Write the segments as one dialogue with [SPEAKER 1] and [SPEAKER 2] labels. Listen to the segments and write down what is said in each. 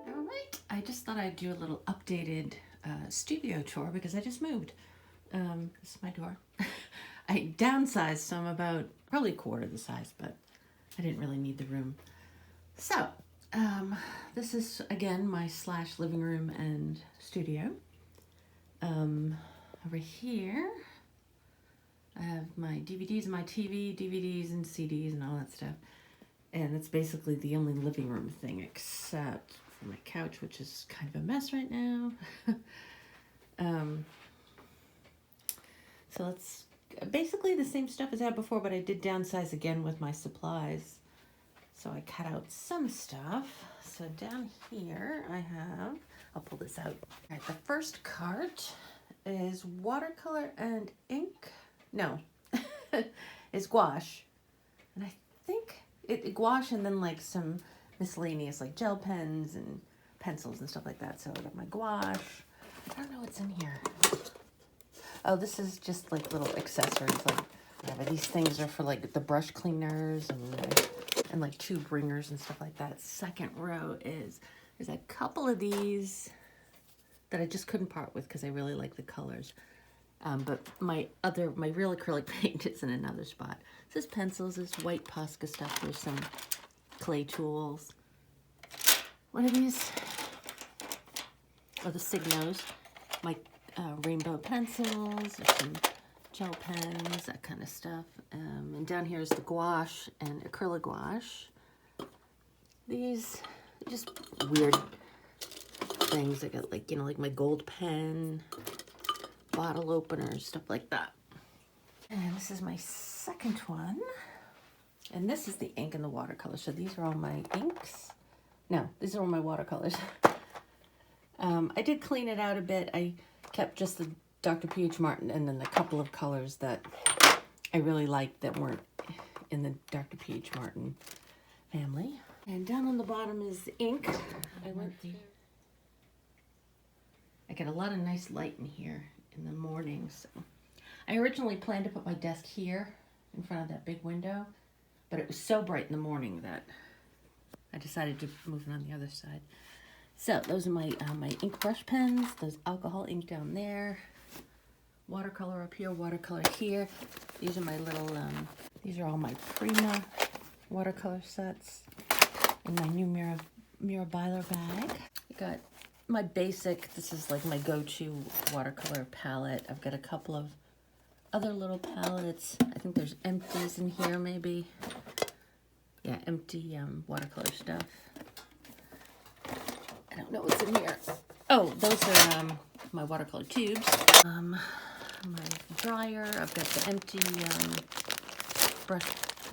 [SPEAKER 1] All right, I just thought I'd do a little updated studio tour because I just moved. This is my door. I downsized, so I'm about probably a quarter the size, but I didn't really need the room. So, this is again my / living room and studio. Over here, I have my DVDs and my TV, DVDs and CDs and all that stuff. And it's basically the only living room thing except for my couch, which is kind of a mess right now. So it's basically the same stuff as I had before, but I did downsize again with my supplies. So I cut out some stuff. So down here I have, I'll pull this out. All right, the first cart is watercolor and ink. No, it's gouache. And I think it gouache and then like some miscellaneous like gel pens and pencils and stuff like that. So I got my gouache. I don't know what's in here. Oh, this is just like little accessories. Like, yeah, but these things are for like the brush cleaners and like tube ringers and stuff like that. Second row is there's a couple of these that I just couldn't part with because I really like the colors. But my real acrylic paint is in another spot. This is pencils, this white Posca stuff. There's some clay tools. What are these? Oh, the Signos. My rainbow pencils, there's some gel pens, that kind of stuff. And down here is the gouache and acrylic gouache. These are just weird things. I got like, you know, like my gold pen, bottle openers, stuff like that. And this is my second one. And this is the ink and the watercolor. So these are all my inks. No, these are all my watercolors. I did clean it out a bit. I kept just the Dr. P.H. Martin and then a couple of colors that I really liked that weren't in the Dr. P.H. Martin family. And down on the bottom is the ink. I get a lot of nice light in here in the morning. So I originally planned to put my desk here in front of that big window, but it was so bright in the morning that I decided to move it on the other side. So those are my my ink brush pens. There's alcohol ink down there. Watercolor up here, watercolor here. These are my little, these are all my Prima watercolor sets. And my new Mirabile bag. I got my basic, this is like my go-to watercolor palette. I've got a couple of other little palettes. I think there's empties in here maybe. Yeah, empty watercolor stuff. I don't know what's in here. Oh, those are my watercolor tubes. My dryer. I've got the empty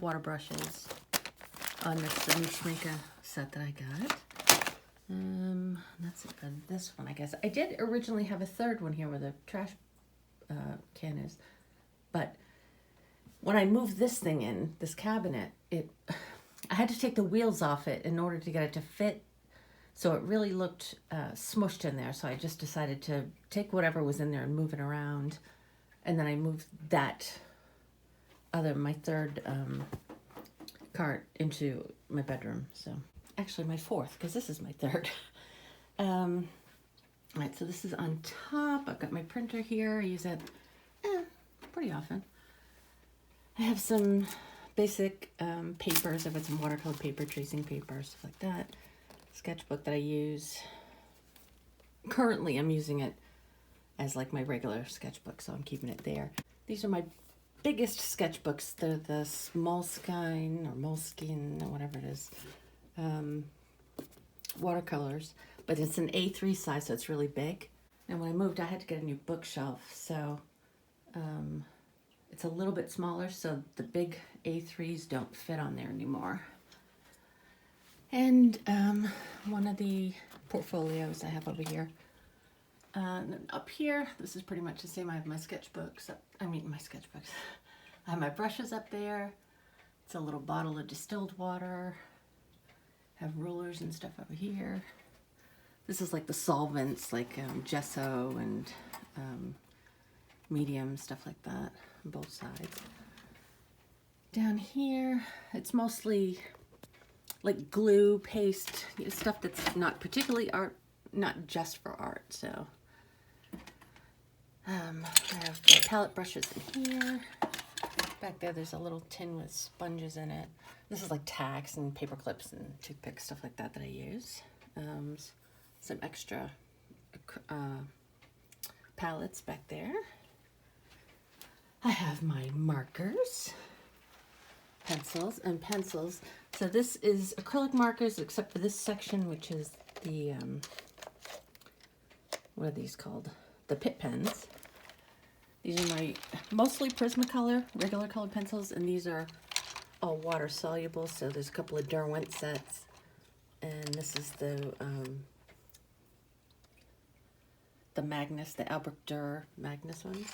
[SPEAKER 1] water brushes on this new Schminke set that I got. That's it for this one, I guess. I did originally have a third one here where the trash can is, but when I moved this thing in, this cabinet, I had to take the wheels off it in order to get it to fit. So it really looked smushed in there. So I just decided to take whatever was in there and move it around. And then I moved that my third cart into my bedroom. So actually my fourth, because this is my third. All right, so this is on top. I've got my printer here. I use that pretty often. I have some basic papers. I've got some watercolor paper, tracing paper, stuff like that. Sketchbook that I use. Currently, I'm using it as like my regular sketchbook, so I'm keeping it there. These are my biggest sketchbooks. They're the Moleskine or Moleskine or whatever it is. Watercolors, but it's an A3 size, so it's really big. And when I moved, I had to get a new bookshelf, so it's a little bit smaller, so the big A3s don't fit on there anymore. And one of the portfolios I have over here. And then up here, this is pretty much the same. I have my sketchbooks. I have my brushes up there. It's a little bottle of distilled water. I have rulers and stuff over here. This is like the solvents, like gesso and medium, stuff like that on both sides. Down here, it's mostly like glue, paste, stuff that's not particularly art, not just for art. So I have my palette brushes in here. Back there, there's a little tin with sponges in it. This is like tacks and paper clips and toothpicks, stuff like that I use. Some extra palettes back there. I have my markers, pencils. So this is acrylic markers, except for this section, which is the, what are these called? The Pitt pens. These are my mostly Prismacolor, regular colored pencils, and these are all water soluble. So there's a couple of Derwent sets, and this is the Magnus, the Albrecht Dürer Magnus ones.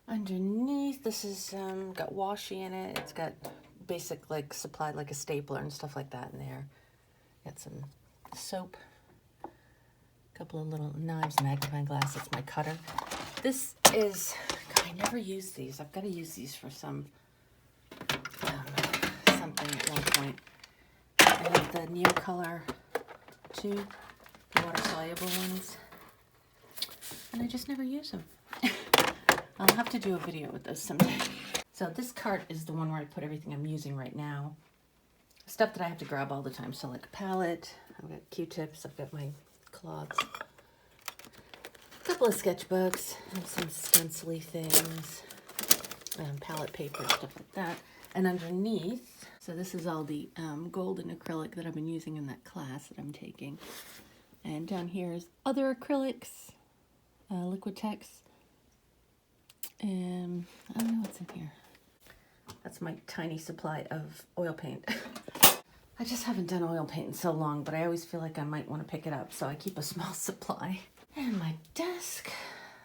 [SPEAKER 1] Underneath, this is got washi in it. It's got basic like supplied like a stapler and stuff like that in there. Got some soap, a couple of little knives, magnifying glass. That's my cutter. This is, God, I never use these. I've got to use these for some something at one point. I have the Neocolor tube, the water soluble ones, and I just never use them. I'll have to do a video with those someday. So this cart is the one where I put everything I'm using right now. Stuff that I have to grab all the time. So like a palette, I've got Q-tips, I've got my cloths, a couple of sketchbooks, and some stencily things, palette paper, stuff like that. And underneath, so this is all the golden acrylic that I've been using in that class that I'm taking. And down here is other acrylics, Liquitex. I don't know what's in here. That's my tiny supply of oil paint. I just haven't done oil paint in so long, but I always feel like I might want to pick it up, so I keep a small supply. And my desk,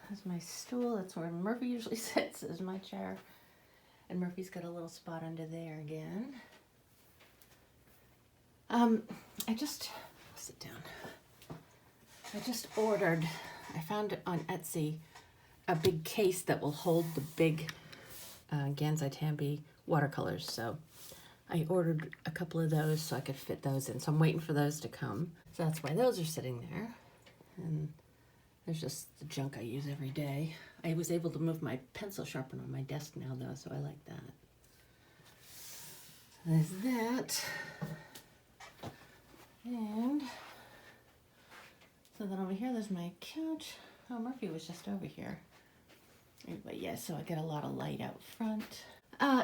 [SPEAKER 1] that's my stool, that's where Murphy usually sits, is my chair. And Murphy's got a little spot under there again. I'll sit down. I just ordered, I found it on Etsy, a big case that will hold the big Gansai Tambi watercolors. So I ordered a couple of those so I could fit those in. So I'm waiting for those to come. So that's why those are sitting there. And there's just the junk I use every day. I was able to move my pencil sharpener on my desk now though, so I like that. So there's that. And so then over here there's my couch. Oh, Murphy was just over here. But yeah, so I get a lot of light out front.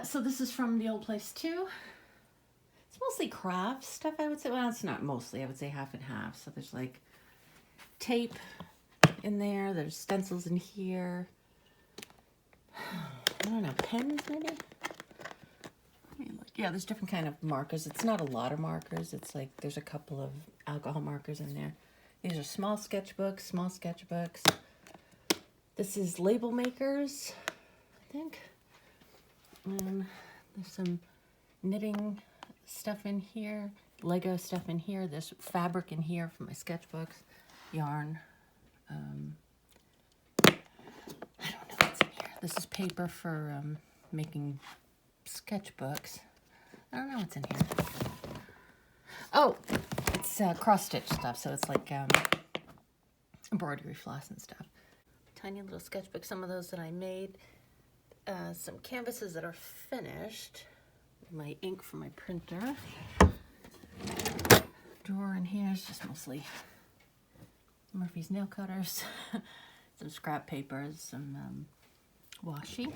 [SPEAKER 1] So this is from the old place too. It's mostly craft stuff, I would say. Well, it's not mostly, I would say half and half. So there's like tape in there, there's stencils in here. I don't know, pens maybe? Yeah, there's different kind of markers. It's not a lot of markers. It's like there's a couple of alcohol markers in there. These are small sketchbooks. This is Label Makers, I think. And there's some knitting stuff in here, Lego stuff in here. There's fabric in here for my sketchbooks, yarn. I don't know what's in here. This is paper for making sketchbooks. I don't know what's in here. Oh, it's cross-stitch stuff, so it's like embroidery floss and stuff. Tiny little sketchbook, some of those that I made. Some canvases that are finished. My ink for my printer. Drawer in here is just mostly Murphy's nail cutters. Some scrap papers, some washi.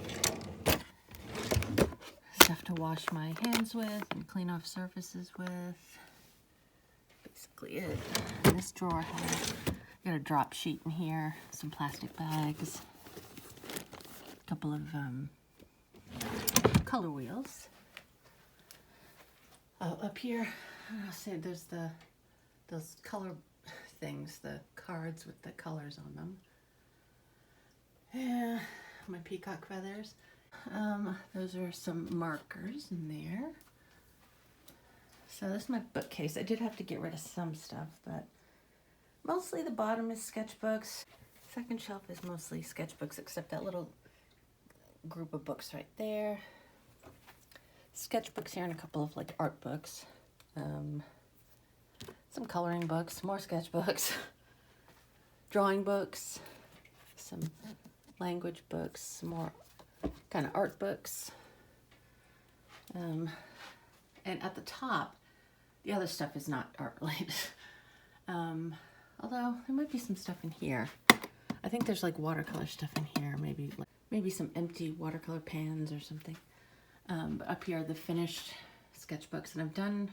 [SPEAKER 1] Stuff to wash my hands with and clean off surfaces with. Basically it. And this drawer has got a drop sheet in here, some plastic bags, a couple of color wheels. Up here, I'll say there's those color things, the cards with the colors on them. Yeah, my peacock feathers. Those are some markers in there. So this is my bookcase. I did have to get rid of some stuff, but mostly the bottom is sketchbooks. Second shelf is mostly sketchbooks, except that little group of books right there. Sketchbooks here and a couple of like art books. some coloring books, more sketchbooks, drawing books, some language books, some more kind of art books. And at the top, the other stuff is not art related. Although there might be some stuff in here. I think there's like watercolor stuff in here, maybe some empty watercolor pans or something. But up here are the finished sketchbooks, and I've done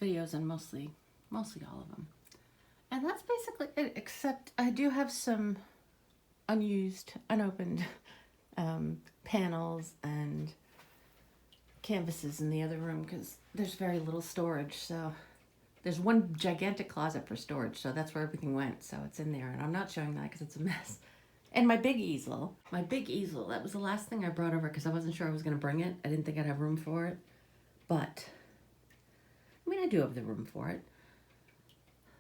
[SPEAKER 1] videos on mostly all of them. And that's basically it, except I do have some unused, unopened panels and canvases in the other room because there's very little storage. So there's one gigantic closet for storage, so that's where everything went. So it's in there, and I'm not showing that because it's a mess. And my big easel, that was the last thing I brought over because I wasn't sure I was going to bring it. I didn't think I'd have room for it. But, I mean, I do have the room for it.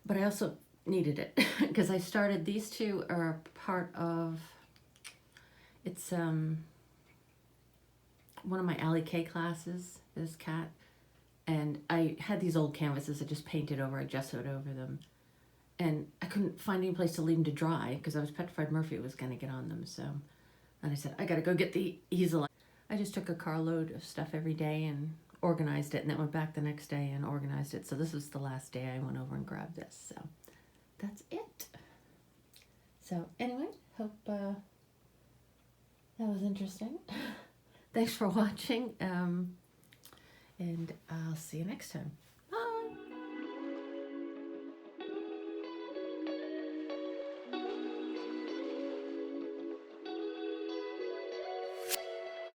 [SPEAKER 1] But I also needed it because I started, these two are part of, it's one of my Allie K classes, this cat. And I had these old canvases I just painted over, I gessoed over them. And I couldn't find any place to leave them to dry because I was petrified Murphy was going to get on them. So, and I said, I got to go get the easel. I just took a carload of stuff every day and organized it, and then went back the next day and organized it. So this was the last day I went over and grabbed this. So that's it. So anyway, hope that was interesting. Thanks for watching. And I'll see you next time.